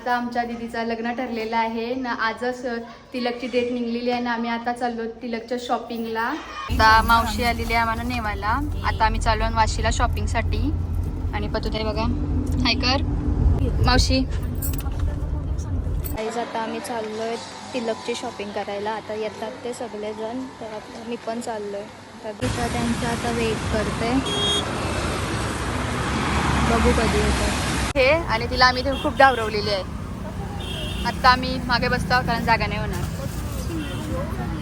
आता आमच्या दीदीचा लग्न ठरलेलं आहे ना, आजच तिलकची डेट निघलेली आहे ना. आम्ही आता चाललो तिलकच्या शॉपिंगला. आता मावशी आलेली आहे आम्हाला नेवायला. आता आम्ही चाललो वाशीला शॉपिंगसाठी. आणि पतुताई बघा, हाय कर मावशी. आता आम्ही चाललोय तिलकची शॉपिंग करायला. आता येतात ते सगळेजण, तर आता मी पण चाललोय. तर त्यांचा आता वेट करते, बघू कधी येतं हे. आणि तिला आम्ही खूप डावरवलेली आहे. आता आम्ही मागे बसतो कारण जागा नाही होणार.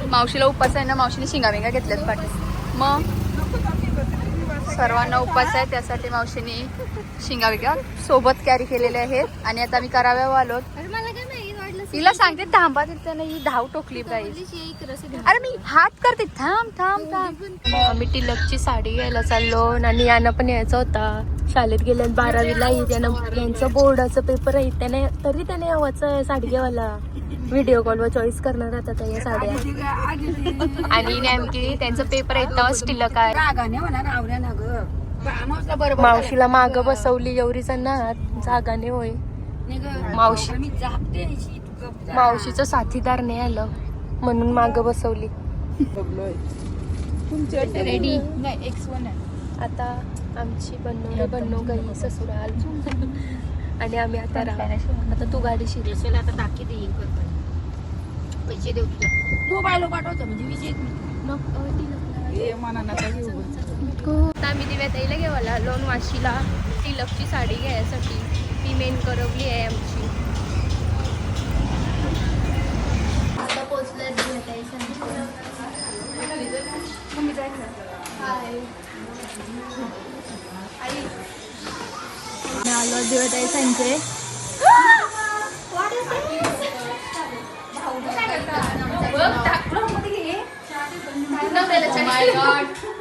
मावशीला उपास आहे ना, मावशीने शिंगाविंगा घेतल्यात पाठी. मग सर्वांना उपास आहे, त्यासाठी मावशीने शिंगाविंगा सोबत कॅरी केलेले आहेत. आणि आता आम्ही कराव्यावर आलो. तिला सांगते थांबा, तिथं ही धाव टोकली पाहिजे. अरे मी हात करते, थांब थांब थांब. आम्ही तिलकची साडी घ्यायला चाललो. आणि यांना पण यायचा होता, शाळेत गेल्या 12वीला. त्यानं यांचं बोर्डाचं पेपर आहे, त्याने तरी त्याने यावाचं साडी घ्यावाला. व्हिडिओ कॉलवर चॉईस करणार आता त्या साड्या. आणि नेमकी त्यांचं पेपर आहे तेव्हाच तिलक आहे. मावशीला माग बसवली एवढीचा ना जागाने होय. मावशीचं साथीदार नाही आलं म्हणून माग बसवली. रेडी नाही X1 आहे. आता आमची बनव गई ससुराल. आणि आम्ही आता आता तू गाडी शिरेल आता टाकी देईल पैसे देऊ तू बायलो पाठवतो म्हणजे विषय. आम्ही दिव्याताईला घेवायला लोन वाशीला तिलकची साडी घ्यायसाठी. ती मेन करवली आहे आमची. आता पोचलं दिव्याताई आलो दिव्याताई संजय.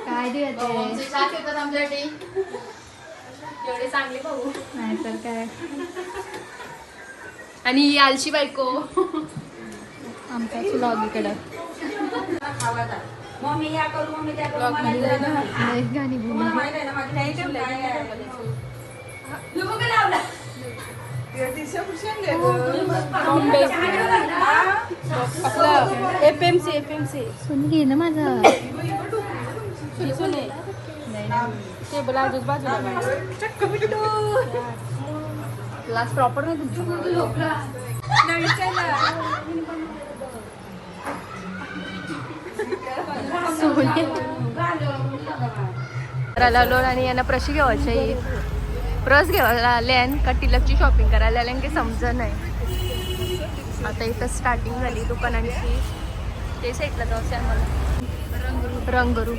काय दिव्याताई एवढे चांगले भाऊ नाही तर काय. आणि ही आलशी बायको आमचा व्लॉग इकडं. गाणी FMC सुन घे ना माझा टेबल आजूच बाजूला क्लास प्रॉपर नाही तुमचं. आणि यांना प्रशी घ्यावायची, प्रस घ्यायला आले का तिलकची शॉपिंग करायला आले की समज नाही. आता इथं स्टार्टिंग झाली दुकानांची. ते साईडला जायचं आहे मला. रंगरू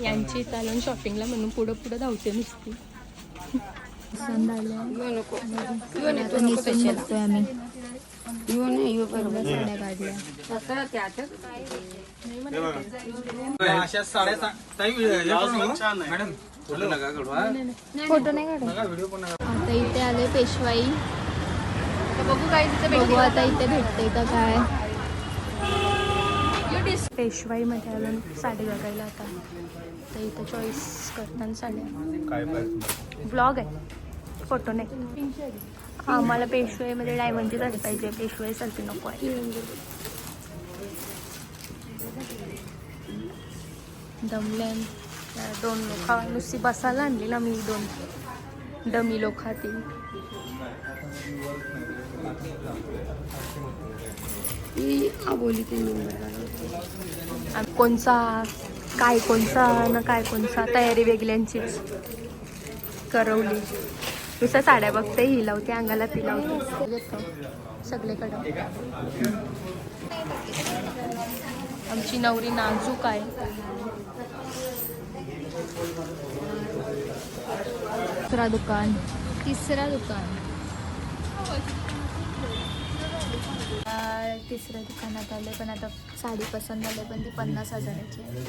यांची चालून शॉपिंगला म्हणून पुढं पुढं धावते नुसती. फोटो नाही काढ. आता इथे आले पेशवाई. बघू काय तिथे बघू आता इथे भेटते का काय. पेशवाई मध्ये आलो साडी बघायला. आता तर इथे चॉईस करताना साड्या. ब्लॉग आहे, फोटो नाही. आम्हाला पेशवाई मध्ये डायमंडची साडी पाहिजे, पेशवाई सारखी नको आहे. दमल्यान 2 लोखा नुसती बसायला आणली ना मी. 2 डमी लोखा ती. कोणचा कोणचा तयारी वेगळ्यांचीच करवली. नुसत्या साड्या बघते, ही लावते अंगाला, ती लावते सगळीकडे. आमची नवरी नाजूक आहे. तिसरा दुकान तिसऱ्या दुकानात आले. पण आता साडी पसंत झाली, पण ती 50,000ची आहे.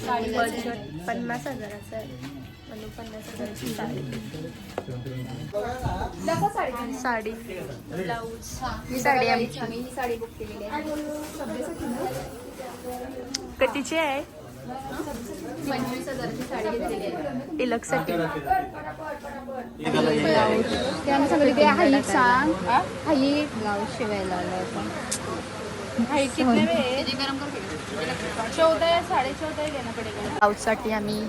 साडी बजेट 50,000चं आहे म्हणून 50,000ची साडी ब्लाऊज. ही साडी आमची. साडी बुक केलेली आहे. कितीची आहे? 25,000ची साडी घेतलेली आहे इलकसाठी. सांग हाईट ब्लाऊज शिवायला आलं होतं. ब्लाऊजसाठी आम्ही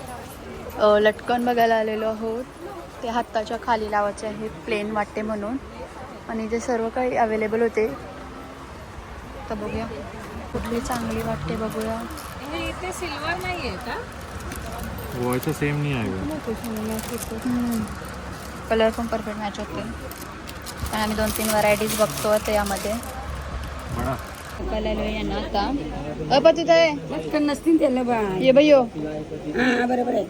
लटकन बघायला आलेलो आहोत. ते हाताच्या खाली लावायचे आहेत प्लेन वाटते म्हणून, आणि ते सर्व काही अवेलेबल होते. तर बघूया कुठली चांगली वाटते बघूया. ते सिल्वर नाही आहे का? वॉयचं सेम नाही आहे. कलर पण परफेक्ट मॅच होते. आणि आम्ही 2-3 व्हरायटीज बघतो त्यामध्ये. बघायला यांना आता अपत आहे नसतील त्याला बाय. ये बाई. हा बरोबर आहे.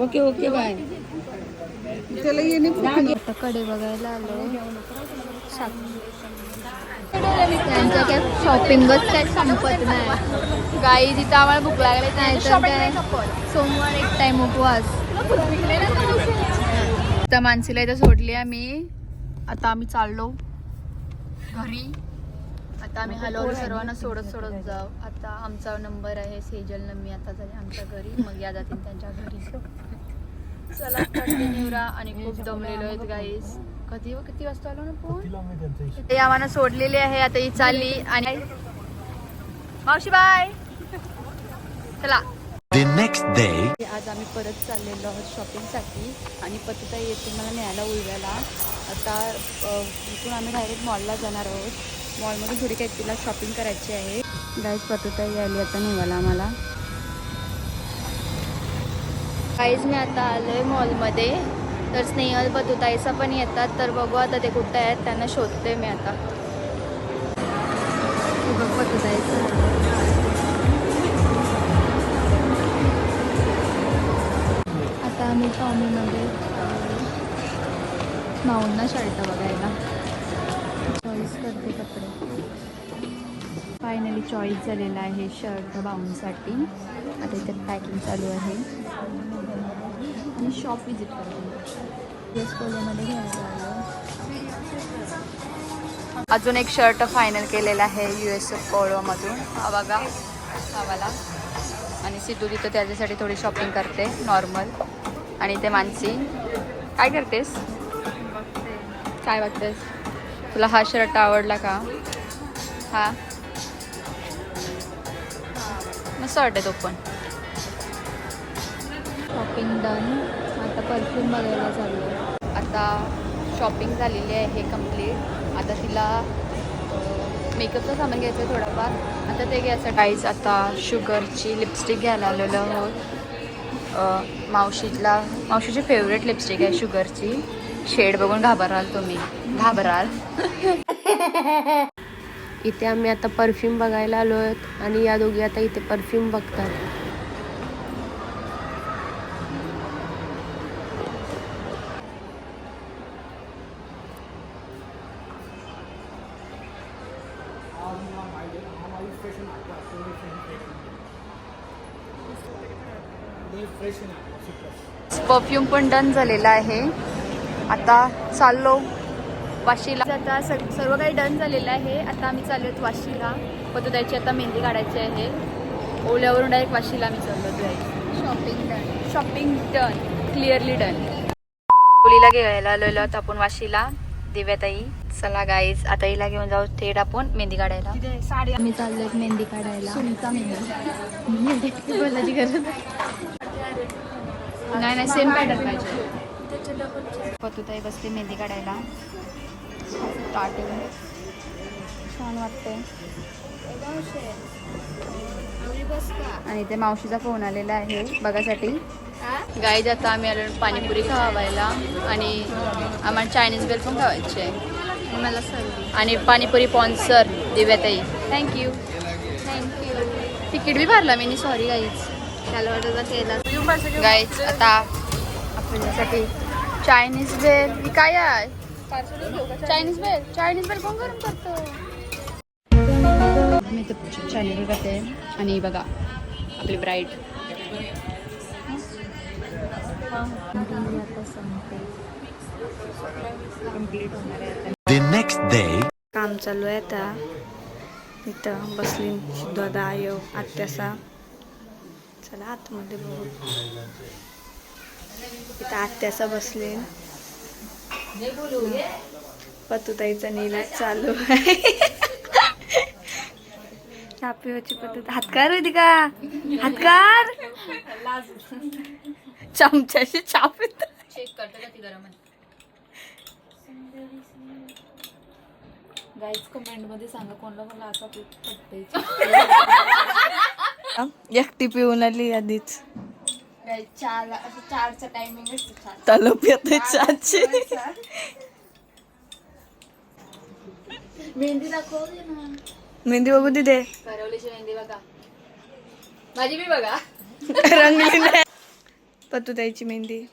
Okay okay bye. त्याला येणे आता कडे बघायला आलो. त्यांच्या काय शॉपिंगच काय संपत नाही गाई. जिथं आम्हाला भूक लागली नाही तर काय सोमवार एक टाइम उपवास. तर मानसीला इथं सोडली आम्ही. आता आम्ही चाललो घरी. आता आम्ही हलवलं सर्वांना सोडत जाऊ. आता आमचा नंबर आहे सेजल नम्मी. आता झाले आमच्या घरी, मग या जातील त्यांच्या घरी. चला कंटिन्यू राहा. आणि खूप दमलेलो आहेत गाईस. किती वाजता आलो ना फोन. ते आम्हाला सोडलेली आहे. आता ही चालली. आणि मावशी बाय. चला आज आम्ही परत चाललेलो आहोत शॉपिंगसाठी. आणि पतिता येते मला न्यायला उलव्याला. आता इथून आम्ही डायरेक्ट मॉलला जाणार आहोत. मॉलमध्ये थोडी काही तिला शॉपिंग करायची आहे. गाईज पतिताई आली आता निघाला आम्हाला. गाईज मी आता आलोय मॉलमध्ये. तर स्नेहल पतुताईचा पण येतात. तर बघू आता ते कुठे आहेत, त्यांना शोधते मी आता. पतुताईचं आता आम्ही टॉमीमध्ये माऊंना शर्ट बघायला चॉईस करते कपडे. फायनली चॉईस झालेला आहे शर्ट बाऊनसाठी. आता इथे पॅकिंग चालू आहे आणि शॉप विजिट करते. US पोलोमध्ये घ्यायला आलो. अजून एक शर्ट फायनल केलेला आहे US पोलोमधून. हा बघा हवाला. आणि सिद्धू तिथं त्याच्यासाठी थोडी शॉपिंग करते नॉर्मल. आणि ते मानसी काय करतेस? काय वाटतेस तुला? हा शर्ट आवडला का? हा मस्त वाटते तो पण. Shopping done. आता परफ्यूम बघायला चाललो. आता शॉपिंग झालेली आहे कम्प्लीट. आता तिला मेकअपचं सामान घ्यायचं आहे थोडंफार. आता ते घ्यायचं. गाईज आता शुगरची लिपस्टिक घ्यायला आलेलो आहोत. मावशीची फेवरेट लिपस्टिक आहे शुगरची. शेड बघून घाबराल तुम्ही. घाबराल. इथे आम्ही आता परफ्यूम बघायला आलो आहोत. आणि या दोघी आता इथे परफ्यूम बघतात. परफ्यूम पण डन झालेला आहे. आता चाललो वाशीला. आता सर्व काही डन झालेलं आहे. आता आम्ही चाललो आहोत वाशीला. पतुताईची आता मेहंदी काढायची आहे. ओल्यावरून डायरेक्ट वाशीला आम्ही चाललो आहे. Shopping done clearly done. ओलीला घ्यायला आलेलो आहोत आपण वाशीला. दिव्याताई. चला गाईज आता हिला घेऊन जाऊ थेट आपण मेहंदी काढायला. मी चाललो मेहंदी काढायला. मेहंदी बोलायची गरज नाही. सेम पॅटर्न पाहिजे. पतुताई बसली मेहंदी काढायला. ताट छान वाटते. आणि ते मावशीचा फोन आलेला आहे बघासाठी. गाईज आता आम्ही आलो पाणीपुरी खावायला. आणि आम्हाला चायनीज बेल पण खावायची आहे. मला आणि पाणीपुरी स्पॉन्सर दिव्याताई. थँक्यू. तिकीट बी भरला मी. Sorry guys. गाईज आता आपल्यासाठी चायनीज बेल काय आहे? चायनीज बेल कोण गरम करतो? मी तर चायनीज बेल करते. आणि बघा आपली ब्राईड. काम चालू आहे आता. इथं बसली दादा आयो आत्यासा. चला आतमध्ये बघू. इथं आत्यासा बसले. पतुताईचा नीला चालू आहे. चहा पिवायची पद्धत. हातकार होती का? हातकार चमच्याशी चहा पित. गाईज कमेंट मध्ये सांगा कोणाला मला असा पटतंय. एकटी पिऊन आली आधीच. चारचा टायमिंग असतो. तलप येते चहाची. मेहंदी दाखव ना. मेहंदी बघू तिथे. करवलीची मेहंदी बघा. माझी बी बघा. रंगली नाही. पतुताईची मेहंदी.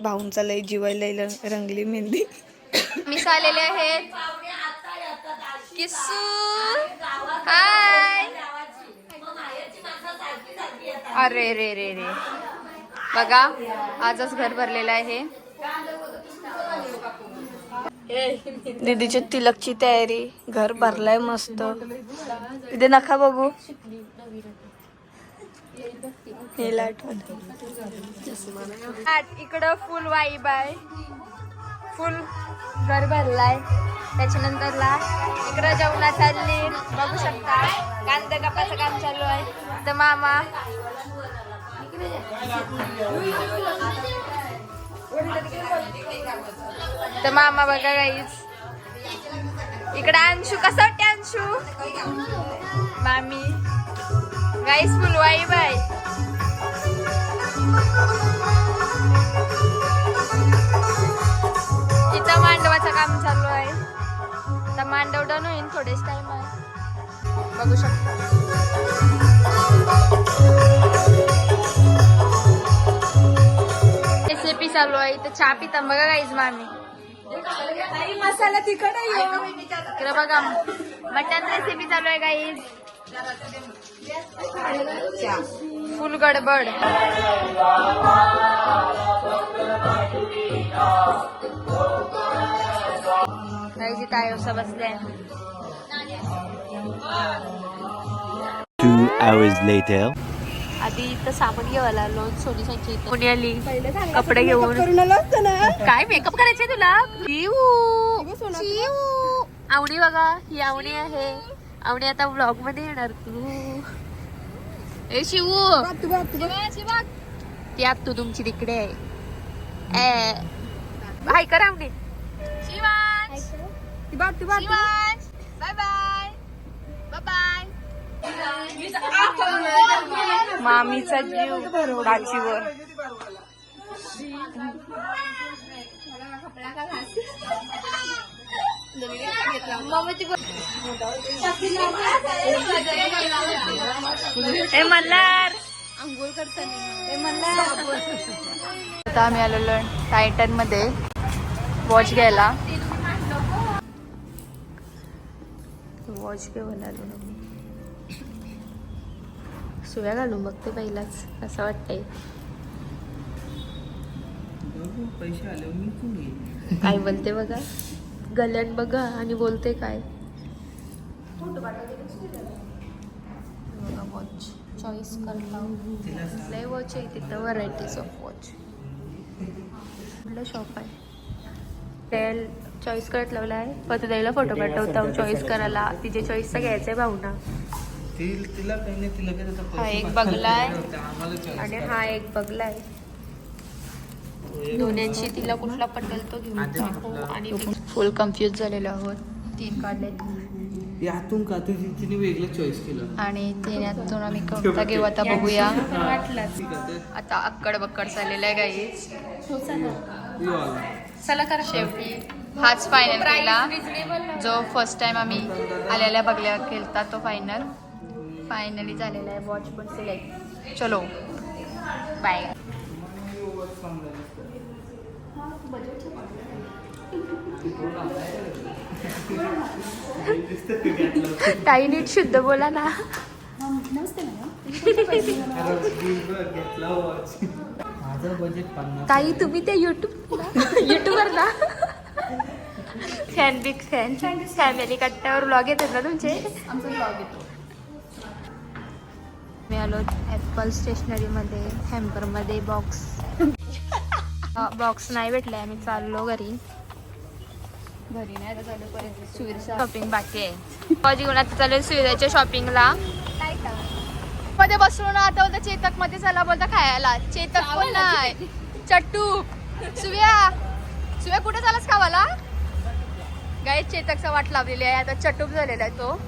भाऊंचा लय जीवायला रंगली मेहंदी. मिस आलेले आहेत. किस्सू हाय. अरे रे रे रे बघा आजच घर भरलेलं आहे. दीदीची तिलकची तयारी. घर भरलाय मस्त. इथे नका बघू. इकडं फुल वाईब आहे. फुल घर भरलाय. त्याच्यानंतरला इकडं जेवणा चालली बघू शकता. कांदा कापाचं काम चालू आहे. तर मामा बघा गाईज. इकडे अंशू. कसं वाटते अंशू? मामी गाईज फुल वाईब आहे. इथं मांडवाचं काम चालू आहे. आता मांडव डन होईल थोडेच टाइम आहे. बघू शकता. रेसिपी चालू आहे. इथं चहा पिता बघा गाईज मामी. मसाला तिखट आहे. इकडे बघा मटन रेसिपी चालू आहे गाईज. फुल गडबड. गाईज इथं आयोसा बसलाय. 2 hours later. आधी इथं साबण घ्यायला आलो सोनीसांची इथं. कोणी आली कपडे घेऊन. काय मेकअप करायचंय तुला? आवडी बघा. ही आवडी आहे. आवडी आता व्लॉग मध्ये येणार तू. ए शिवू ती आत तू तुमची तिकडे आहे. हाय कर आवडी. Bye bye bye bye. मामीचा जीव गाचीवर. ए मल्हार अंघोळ करताना. आता आम्ही आलेलो टायटन मध्ये वॉच घ्यायला. वॉच घेऊन आलो. सुव्या घालून बघते पहिलाच असं वाटतंय. काय बोलते बघा. गल्यान बघा आणि बोलते काय. वॉच चॉईस करता. लय वॉच आहे तिथं. Varieties of watch. कुठलं शॉप आहे. टेल चॉईस करत लावला आहे. पतुताईला फोटो पाठवता चॉईस करायला. तिचे चॉईसचा घ्यायचा आहे भाऊना. हा एक बघलाय आणि हा एक बघलाय. दोन्यांची तिला कुठला पटेल तो घेऊन टाकू. आणि फुल कन्फ्युज झालेलो आहोत. 3 काढले यातून का तू तिने वेगळं चॉईस केलं. आणि तिन्यातून आम्ही कोणता घेऊ आता बघूया. आता अक्कड बक्कड चाललेला आहे गाईज. चला करा. शेवटी हाच फायनल केला. जो फर्स्ट टाइम आम्ही आलेल्या बघल्या केलता तो फायनली झालेला आहे. वॉच पण सिलेक्ट. चलो बाय. ताई नीट शुद्ध बोला ना. ताई तुम्ही ते युट्यूबर ना. Fan big fan. फॅमिली कट्ट्यावर व्लॉग येतात ना तुमचे. मी आलो ॲपल स्टेशनरीमध्ये हॅम्परमध्ये बॉक्स नाही भेटलाय. आम्ही चाललो घरी घरी नाही चालू पर्यंत सुविधा शॉपिंग बाकी आहे. भाजी घेऊन आता चालू सुविधाच्या शॉपिंगला. मध्ये बसून आता बोलता चेतक मध्ये चला बोलता खायला. चेतक पण नाही, चट्टू. सुव्या कुठे चालस खावाला? गाय चेतकचा वाट लावलेली आहे. आता चटूक झालेला आहे तो.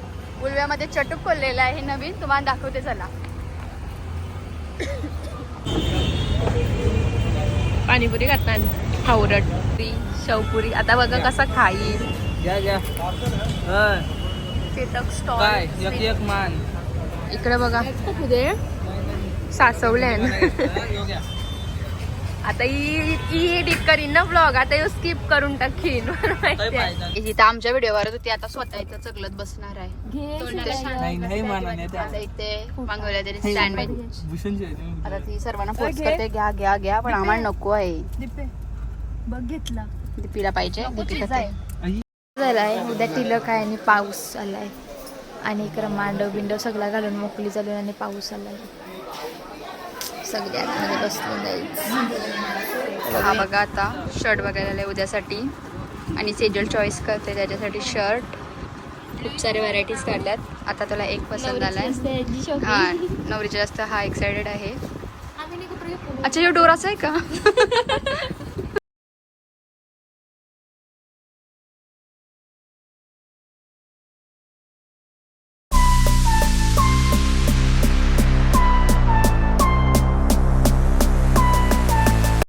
उलव्यामध्ये चटूक खोललेला आहे नवीन, तुम्हाला दाखवते चला. पाणीपुरी खातात, हावरट शेवपुरी. आता बघा कसा खाईल घ्या चेतक काय स्टॉल. एक मान इकडे बघा सासवले आता ही एडिट करीन ना ब्लॉग. आता हे स्किप करून टाकीन. इथं आमच्या व्हिडिओवर होती, आता स्वतः इथं चगलत बसणार आहे. नाही मानाने आता इथे मागवल्या तरी सँडविच. भूषणची आता ती सर्वांना फोर्स करते घ्या घ्या घ्या, पण आम्हाला नको आहे. बघ घेतला दीपीला पाहिजे. दीपिका झालाय. उद्या टिलक आहे आणि पाऊस आलाय आणि इकडं मांडव बिंडव सगळा घालून मोकळी झाली आणि पाऊस आलाय. सगळे आतमध्ये बसले जाईल. हा बघा आता शर्ट बघायला आलाय उद्यासाठी आणि सेजल चॉईस करते त्याच्यासाठी शर्ट. खूप सारे व्हरायटीज काढल्यात. आता तुला एक पसंत आलाय. हा नवरीच्या जास्त हा एक्सायटेड आहे. अच्छा हे डोराचा आहे का?